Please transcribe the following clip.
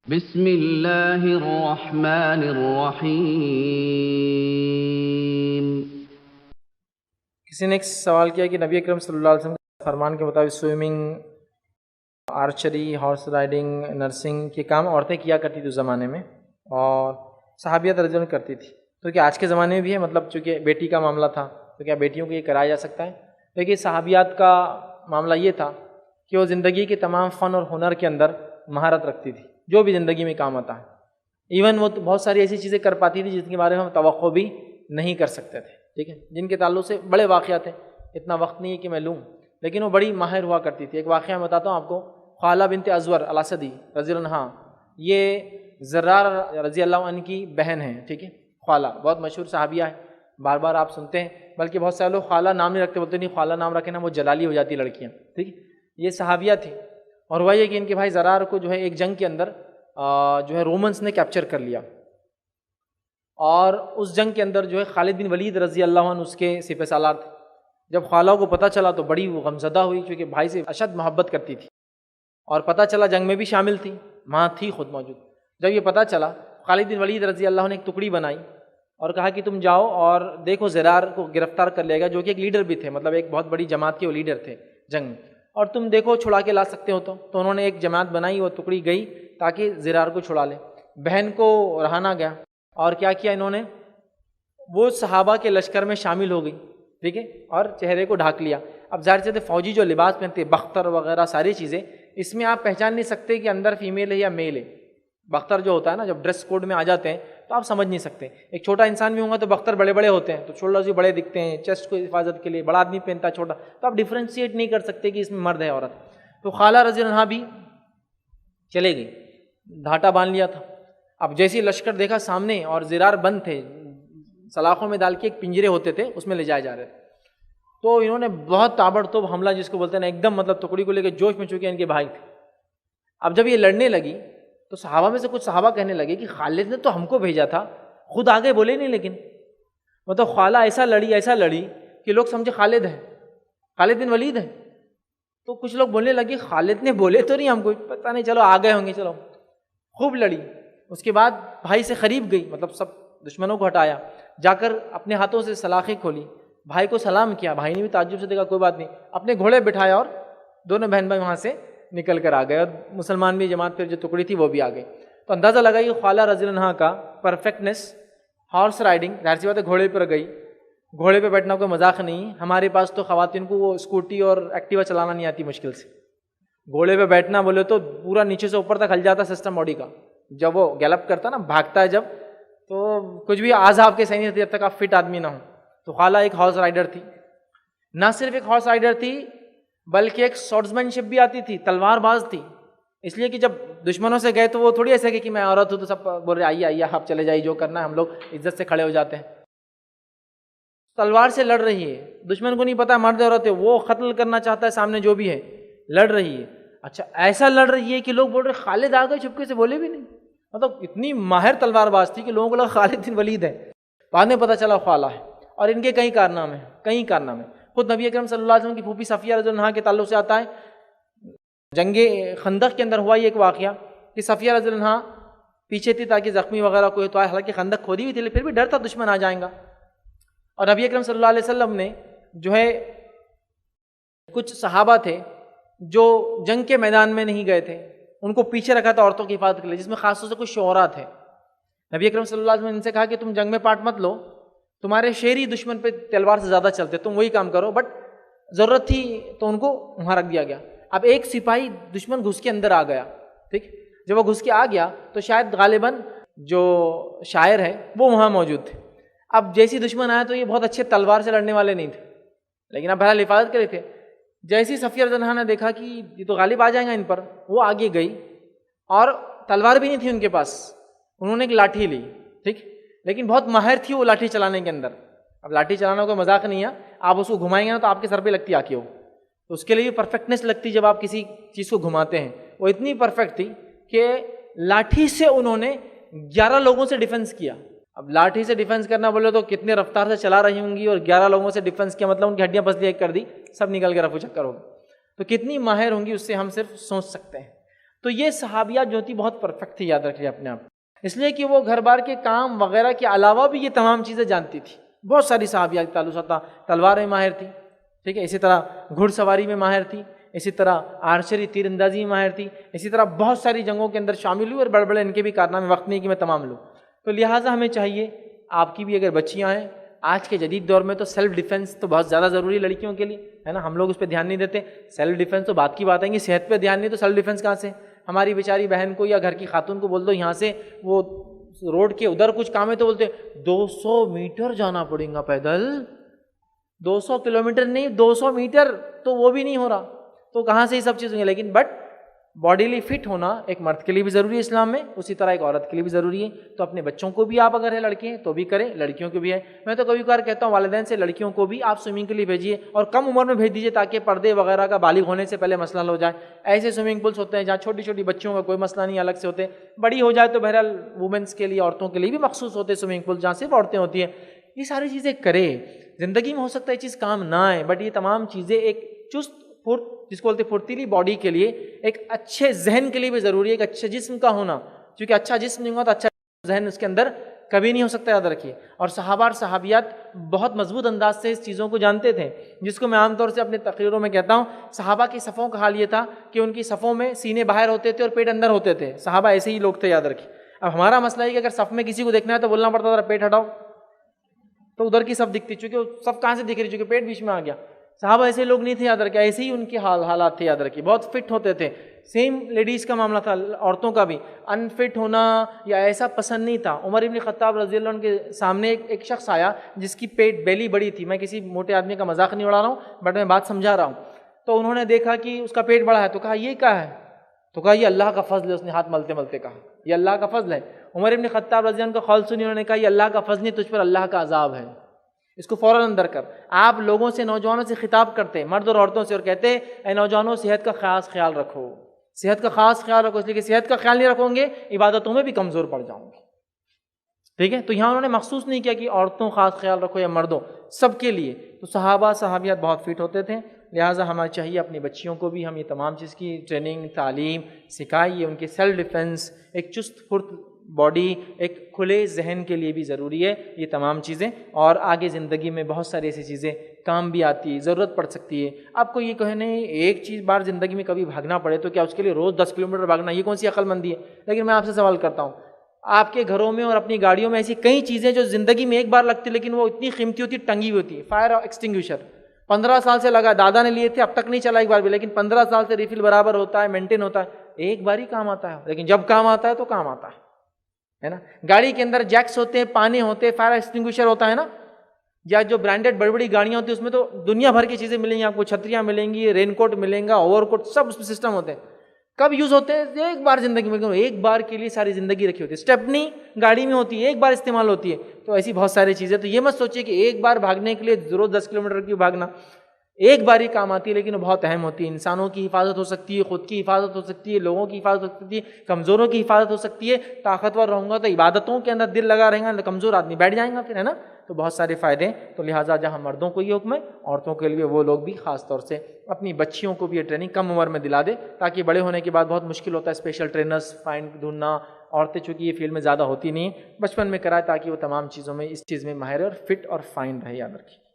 بسم اللہ الرحمن الرحیم۔ کسی نے ایک سوال کیا کہ نبی اکرم صلی اللہ علیہ وسلم کے فرمان کے مطابق swimming, archery, horse riding, nursing کے کام عورتیں کیا کرتی تھی اس زمانے میں، اور صحابیات رضی اللہ عنہ کرتی تھی، تو کیا آج کے زمانے میں بھی ہے؟ مطلب چونکہ بیٹی کا معاملہ تھا تو کیا بیٹیوں کو یہ کرایا جا سکتا ہے؟ لیکن صحابیات کا معاملہ یہ تھا کہ وہ زندگی کے تمام فن اور ہنر کے اندر مہارت رکھتی تھی، جو بھی زندگی میں کام آتا ہے۔ ایون وہ بہت ساری ایسی چیزیں کر پاتی تھی جن کے بارے میں ہم توقع بھی نہیں کر سکتے تھے، ٹھیک ہے، جن کے تعلق سے بڑے واقعات ہیں، اتنا وقت نہیں ہے کہ میں لوں، لیکن وہ بڑی ماہر ہوا کرتی تھی۔ ایک واقعہ میں بتاتا ہوں آپ کو، خالہ بنت ازور الاسدی رضی اللہ عنہا، یہ زرار رضی اللہ عنہ کی بہن ہیں، ٹھیک ہے، خالہ بہت مشہور صحابیہ ہے، بار بار آپ سنتے ہیں، بلکہ بہت سارے لوگ خالہ نام نہیں رکھتے، بولتے نہیں خالہ نام رکھے نا وہ جلالی ہو جاتی لڑکیاں، ٹھیک ہے، یہ صحابیہ تھی۔ اور ہوا یہ کہ ان کے بھائی زرار کو جو ہے ایک جنگ کے اندر جو ہے رومنس نے کیپچر کر لیا، اور اس جنگ کے اندر جو ہے خالد بن ولید رضی اللہ عنہ اس کے سپہ سالار تھے۔ جب خالہ کو پتہ چلا تو بڑی وہ غمزدہ ہوئی، کیونکہ بھائی سے اشد محبت کرتی تھی، اور پتہ چلا جنگ میں بھی شامل تھی، وہاں تھی خود موجود۔ جب یہ پتہ چلا، خالد بن ولید رضی اللہ عنہ نے ایک ٹکڑی بنائی اور کہا کہ تم جاؤ اور دیکھو زرار کو گرفتار کر لے گا، جو کہ ایک لیڈر بھی تھے، مطلب ایک بہت بڑی جماعت کے وہ لیڈر تھے جنگ میں، اور تم دیکھو چھڑا کے لا سکتے ہو تو انہوں نے ایک جماعت بنائی، وہ ٹکڑی گئی تاکہ زرار کو چھڑا لے۔ بہن کو رہا نہ گیا، اور کیا کیا انہوں نے، وہ صحابہ کے لشکر میں شامل ہو گئی، ٹھیک ہے، اور چہرے کو ڈھانک لیا۔ اب ظاہر سے فوجی جو لباس پہنتے، بختر وغیرہ ساری چیزیں، اس میں آپ پہچان نہیں سکتے کہ اندر فیمیل ہے یا میل ہے۔ بختر جو ہوتا ہے نا، جب ڈریس کوڈ میں آ جاتے ہیں تو آپ سمجھ نہیں سکتے۔ ایک چھوٹا انسان بھی ہوگا تو بختر بڑے بڑے ہوتے ہیں، تو شولڈرز بھی بڑے دکھتے ہیں، چیسٹ کو حفاظت کے لیے، بڑا آدمی پہنتا ہے چھوٹا، تو آپ ڈیفرینشیٹ نہیں کر سکتے کہ اس میں مرد ہے عورت۔ تو خالہ رضی اللہ عنہا بھی چلے گئی، گھاٹا باندھ لیا تھا۔ اب جیسے لشکر دیکھا سامنے، اور زرار بند تھے، سلاخوں میں ڈال کے ایک پنجرے ہوتے تھے اس میں لے جائے جا رہے تھے، تو انہوں نے بہت تابڑتوب حملہ جس کو بولتے ہیں نا، ایک دم مطلب ٹکڑی کو لے کے جوش میں، چونکہ ان کے بھائی تھے۔ اب جب یہ لڑنے لگی تو صحابہ میں سے کچھ صحابہ کہنے لگے کہ خالد نے تو ہم کو بھیجا تھا، خود آگے بولے نہیں، لیکن مطلب خالہ ایسا لڑی کہ لوگ سمجھے خالد ہے، خالد بن ولید ہے۔ تو کچھ لوگ بولنے لگے خالد نے بولے تو نہیں، ہم کو پتہ نہیں، چلو آ گئے ہوں گے، چلو خوب لڑی۔ اس کے بعد بھائی سے قریب گئی، مطلب سب دشمنوں کو ہٹایا، جا کر اپنے ہاتھوں سے سلاخیں کھولی، بھائی کو سلام کیا، بھائی نے بھی تعجب سے دیکھا، کوئی بات نہیں، اپنے گھوڑے بٹھایا، اور دونوں بہن بھائی وہاں سے نکل کر آ گئے، اور مسلمان بھی جماعت پھر جو ٹکڑی تھی وہ بھی آ گئی۔ تو اندازہ لگا کہ خالہ رضی اللہ عنہا کا پرفیکٹنس، ہارس رائڈنگ، ظاہر سی بات ہے گھوڑے پر گئی، گھوڑے پہ بیٹھنا کوئی مذاق نہیں، ہمارے پاس تو خواتین کو وہ اسکوٹی اور ایکٹیوا چلانا نہیں آتی مشکل سے، گھوڑے پہ بیٹھنا بولے تو پورا نیچے سے اوپر تک ہل جاتا سسٹم باڈی کا، جب وہ گیلپ کرتا نا، بھاگتا ہے جب، تو کچھ بھی اعضاء آپ کے صحیح نہیں، جب تک آپ فٹ آدمی نہ ہوں۔ تو خالہ ایک ہارس رائڈر تھی، نہ صرف ایک ہارس رائڈر تھی بلکہ ایک سورڈسمین شپ بھی آتی تھی، تلوار باز تھی، اس لیے کہ جب دشمنوں سے گئے تو وہ تھوڑی ایسے کہ میں عورت ہوں تو سب بول رہے آئیے آپ چلے جائیے، جو کرنا ہے، ہم لوگ عزت سے کھڑے ہو جاتے ہیں۔ تلوار سے لڑ رہی ہے، دشمن کو نہیں پتا مرد عورت ہے، وہ قتل کرنا چاہتا ہے سامنے جو بھی ہے، لڑ رہی ہے، اچھا ایسا لڑ رہی ہے کہ لوگ بول رہے خالد آ گئے، چپکے سے بولے بھی نہیں، مطلب اتنی ماہر تلوار باز تھی کہ لوگوں کو لگا خالد بن ولید ہے، بعد میں پتہ چلا خالہ ہے۔ اور ان کے کئی کارنامے، خود نبی اکرم صلی اللہ علیہ وسلم کی پھوپھی صفیہ رضی اللہ عنہا کے تعلق سے آتا ہے، جنگ خندق کے اندر ہوا یہ ایک واقعہ کہ صفیہ رضی اللہ عنہا پیچھے تھی تاکہ زخمی وغیرہ کوئی تو آئے، حالانکہ خندق کھودی ہوئی تھی، لیکن پھر بھی ڈر تھا دشمن آ جائیں گا، اور نبی اکرم صلی اللہ علیہ وسلم نے جو ہے کچھ صحابہ تھے جو جنگ کے میدان میں نہیں گئے تھے، ان کو پیچھے رکھا تھا عورتوں کی حفاظت کے لیے، جس میں خاص طور سے کچھ شعراء تھے۔ نبی اکرم صلی اللہ علیہ وسلم نے ان سے کہا کہ تم جنگ میں پارٹ مت لو، تمہارے شیری دشمن پہ تلوار سے زیادہ چلتے، تم وہی کام کرو، بٹ ضرورت تھی تو ان کو وہاں رکھ دیا گیا۔ اب ایک سپاہی دشمن گھس کے اندر آ گیا، ٹھیک، جب وہ گھس کے آ گیا تو شاید غالباً جو شاعر ہے وہ وہاں موجود تھے۔ اب جیسی دشمن آیا تو یہ بہت اچھے تلوار سے لڑنے والے نہیں تھے، لیکن اب بہرحال حفاظت کرے تھے۔ جیسی صفیہ رضی اللہ عنہا نے دیکھا کہ یہ تو غالب آ جائیں گا ان پر، وہ آگے گئی، اور تلوار بھی نہیں تھی ان کے پاس، انہوں نے ایک لاٹھی لی، ٹھیک، لیکن بہت ماہر تھی وہ لاٹھی چلانے کے اندر۔ اب لاٹھی چلانا کوئی مذاق نہیں ہے، آپ اس کو گھمائیں گے نا تو آپ کے سر پہ لگتی آ کے، تو اس کے لیے پرفیکٹنس لگتی جب آپ کسی چیز کو گھماتے ہیں، وہ اتنی پرفیکٹ تھی کہ لاٹھی سے انہوں نے 11 لوگوں سے ڈیفنس کیا۔ اب لاٹھی سے ڈیفنس کرنا بولے تو کتنے رفتار سے چلا رہی ہوں گی، اور 11 لوگوں سے ڈیفنس کیا مطلب ان کی ہڈیاں پسلی ایک کر دی، سب نکل کے رفو چکر ہو گئے، تو کتنی ماہر ہوں گی اس سے ہم صرف سوچ سکتے ہیں۔ تو یہ صحابیات جو تھی بہت پرفیکٹ تھی، یاد رکھیے اپنے آپ، اس لیے کہ وہ گھر بار کے کام وغیرہ کے علاوہ بھی یہ تمام چیزیں جانتی تھی. بہت ساری صحابیات کا تعلق تھا، تلوار میں ماہر تھی، ٹھیک ہے، اسی طرح گھڑ سواری میں ماہر تھی، اسی طرح آرچری تیر اندازی میں ماہر تھی، اسی طرح بہت ساری جنگوں کے اندر شامل ہوئی اور بڑے بڑے ان کے بھی کارنامے، وقت نہیں کہ میں تمام لوں. تو لہٰذا ہمیں چاہیے، آپ کی بھی اگر بچیاں ہیں، آج کے جدید دور میں تو سیلف ڈیفنس تو بہت زیادہ ضروری ہے لڑکیوں کے لیے، ہے نا، ہم لوگ اس پہ دھیان نہیں دیتے. سیلف ڈیفنس تو بات کی بات ہے، صحت پہ دھیان نہیں تو سیلف ڈیفنس کہاں سے؟ ہماری بیچاری بہن کو یا گھر کی خاتون کو بول دو یہاں سے وہ روڈ کے ادھر کچھ کام ہے تو بولتے 200 میٹر جانا پڑے گا پیدل، 200 کلومیٹر نہیں 200 میٹر، تو وہ بھی نہیں ہو رہا، تو کہاں سے یہ سب چیزیں. لیکن بٹ باڈیلی فٹ ہونا ایک مرد کے لیے بھی ضروری ہے اسلام میں، اسی طرح ایک عورت کے لیے بھی ضروری ہے. تو اپنے بچوں کو بھی آپ اگر ہے لڑکے ہیں تو بھی کریں، لڑکیوں کو بھی ہے. میں تو کبھی کبھار کہتا ہوں والدین سے لڑکیوں کو بھی آپ سوئمنگ کے لیے بھیجیے، اور کم عمر میں بھیج دیجیے تاکہ پردے وغیرہ کا بالغ ہونے سے پہلے مسئلہ حل ہو جائے. ایسے سوئمنگ پولس ہوتے ہیں جہاں چھوٹی چھوٹی بچیوں کا کوئی مسئلہ نہیں الگ سے ہوتے، بڑی ہو جائے تو بہرحال وومنس کے لیے، عورتوں کے لیے بھی مخصوص ہوتے سوئمنگ پول جہاں صرف عورتیں ہوتی ہیں. یہ ساری چیزیں کرے. زندگی میں ہو سکتا ہے یہ چیز کام نہ آئے، بٹ یہ تمام چیزیں ایک چست پھرت، جس کو بولتے پھرتیلی باڈی کے لیے، ایک اچھے ذہن کے لیے بھی ضروری ہے، ایک اچھے جسم کا ہونا، کیونکہ اچھا جسم نہیں ہوگا تو اچھا ذہن اس کے اندر کبھی نہیں ہو سکتا، یاد رکھیے. اور صحابہ اور صحابیات بہت مضبوط انداز سے اس چیزوں کو جانتے تھے، جس کو میں عام طور سے اپنے تقریروں میں کہتا ہوں. صحابہ کی صفوں کا حال یہ تھا کہ ان کی صفوں میں سینے باہر ہوتے تھے اور پیٹ اندر ہوتے تھے. صحابہ ایسے ہی لوگ تھے، یاد رکھیے. اب ہمارا مسئلہ ہے کہ اگر صف میں کسی کو دیکھنا ہے تو بولنا پڑتا تھا پیٹ ہٹاؤ، تو ادھر کی صف دکھتی، چونکہ صف کہاں سے دکھ رہی، چونکہ پیٹ بیچ میں آ گیا. صحابہ ایسے لوگ نہیں تھے، یاد رکھے، ایسے ہی ان کے حالات تھے، یاد رکھیے. بہت فٹ ہوتے تھے. سیم لیڈیز کا معاملہ تھا، عورتوں کا بھی انفٹ ہونا یا ایسا پسند نہیں تھا. عمر ابن خطاب رضی اللہ عنہ کے سامنے ایک شخص آیا جس کی پیٹ بیلی بڑی تھی. میں کسی موٹے آدمی کا مذاق نہیں اڑا رہا ہوں، بٹ میں بات سمجھا رہا ہوں. تو انہوں نے دیکھا کہ اس کا پیٹ بڑا ہے، تو کہا یہ کیا ہے؟ تو کہا یہ اللہ کا فضل ہے. اس نے ہاتھ ملتے ملتے کہا یہ اللہ کا فضل ہے. عمر ابن خطاب رضی اللہ عنہ کا قول سنی، انہوں نے کہا یہ اللہ کا فضل نہیں، تجھ پر اللہ کا عذاب ہے، اس کو فوراً اندر کر. آپ لوگوں سے، نوجوانوں سے خطاب کرتے، مرد اور عورتوں سے، اور کہتے اے نوجوانوں صحت کا خاص خیال رکھو، صحت کا خاص خیال رکھو، اس لیے کہ صحت کا خیال نہیں رکھو گے عبادتوں میں بھی کمزور پڑ جاؤں گے. ٹھیک ہے، تو یہاں انہوں نے مخصوص نہیں کیا کہ عورتوں خاص خیال رکھو یا مردوں، سب کے لیے. تو صحابہ صحابیات بہت فٹ ہوتے تھے. لہٰذا ہمیں چاہیے اپنی بچیوں کو بھی ہم یہ تمام چیز کی ٹریننگ تعلیم سکھائیے. ان کے سیلف ڈیفنس، ایک چست پھرت باڈی، ایک کھلے ذہن کے لیے بھی ضروری ہے یہ تمام چیزیں. اور آگے زندگی میں بہت ساری ایسی چیزیں کام بھی آتی ہے، ضرورت پڑ سکتی ہے. آپ کو یہ کہنے ایک چیز بار زندگی میں کبھی بھاگنا پڑے تو کیا اس کے لیے روز 10 کلومیٹر بھاگنا یہ کون سی عقل مندی ہے؟ لیکن میں آپ سے سوال کرتا ہوں، آپ کے گھروں میں اور اپنی گاڑیوں میں ایسی کئی چیزیں جو زندگی میں ایک بار لگتی لیکن وہ اتنی قیمتی ہوتی، ٹنگی ہوئی ہوتی ہے. فائر ایکسٹنگوشر 15 سال سے لگا، دادا نے لیے تھے، اب تک نہیں چلا ایک بار بھی، لیکن 15 سال سے ریفل برابر ہوتا ہے، مینٹین ہوتا ہے، ایک بار ہی کام آتا ہے. لیکن جب کام آتا ہے تو کام آتا ہے نا. گاڑی کے اندر جیکس ہوتے ہیں، پانے ہوتے ہیں، فائر ایکسٹنگوشر ہوتا ہے نا. یا جو برانڈیڈ بڑی بڑی گاڑیاں ہوتی ہیں اس میں تو دنیا بھر کی چیزیں ملیں گی آپ کو، چھتریاں ملیں گی، رین کوٹ ملیں گا، اوور کوٹ، سب اس میں سسٹم ہوتے ہیں. کب یوز ہوتے ہیں؟ ایک بار زندگی میں، ایک بار کے لیے ساری زندگی رکھی ہوتی ہے. اسٹیپنی گاڑی میں ہوتی ہے، ایک بار استعمال ہوتی ہے. تو ایسی بہت ساری چیزیں. تو یہ مت سوچیے کہ ایک بار بھاگنے کے لیے ضرور 10 کلومیٹر کی بھاگنا، ایک بار ہی کام آتی ہے لیکن وہ بہت اہم ہوتی ہے. انسانوں کی حفاظت ہو سکتی ہے، خود کی حفاظت ہو سکتی ہے، لوگوں کی حفاظت ہو سکتی ہے، کمزوروں کی حفاظت ہو سکتی ہے. طاقتور رہوں گا تو عبادتوں کے اندر دل لگا رہے گا، کمزور آدمی بیٹھ جائیں گا پھر، ہے نا. تو بہت سارے فائدے ہیں. تو لہٰذا جہاں مردوں کو یہ حکم ہے، عورتوں کے لیے وہ لوگ بھی خاص طور سے اپنی بچیوں کو بھی یہ ٹریننگ کم عمر میں دلا دے، تاکہ بڑے ہونے کے بعد بہت مشکل ہوتا ہے اسپیشل ٹرینرز فائنڈ ڈھونڈنا. عورتیں چونکہ یہ فیلڈ میں زیادہ ہوتی نہیں ہیں، بچپن میں کرائے تاکہ وہ تمام چیزوں میں اس چیز میں ماہر اور فٹ اور فائن رہے. یاد رکھیے.